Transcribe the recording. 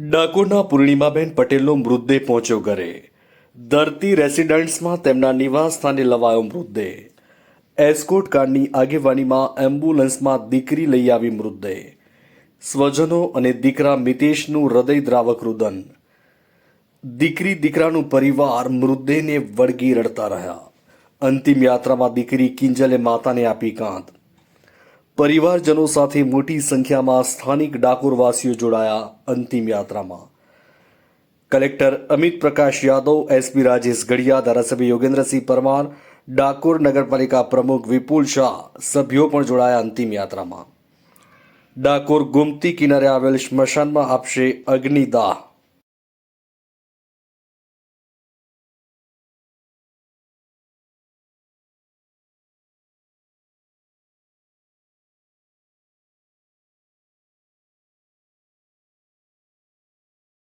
ડાકોરના પૂર્ણિમાબેન પટેલનો મૃતદેહ પહોંચ્યો ઘરે. ધરતી રેસિડન્ટ્સમાં તેમના નિવાસ સ્થાને લવાયો મૃતદેહ. એસ્કોર્ટ કારની આગેવાનીમાં એમ્બ્યુલન્સમાં દીકરી લઈ આવી મૃતદેહ. સ્વજનો અને દીકરા મિતેશનું હૃદયદ્રાવક રુદન. દીકરી દીકરાનું પરિવાર મૃતદેહને વળગી રડતા રહ્યા. અંતિમ યાત્રામાં દીકરી કિંજલે માતાને આપી કાંત. પરિવારજનો સાથે મોટી સંખ્યામાં સ્થાનિક ડાકોરવાસીઓ જોડાયા અંતિમ યાત્રામાં. કલેક્ટર અમિત પ્રકાશ યાદવ, એસપી રાજેશ ગઢિયા, ધારાસભ્ય યોગેન્દ્રસિંહ પરમાર, ડાકોર નગરપાલિકા પ્રમુખ વિપુલ શાહ સભ્યો પણ જોડાયા અંતિમ યાત્રામાં. ડાકોર ગોમતી કિનારે આવેલ સ્મશાનમાં આપશે અગ્નિદાહ.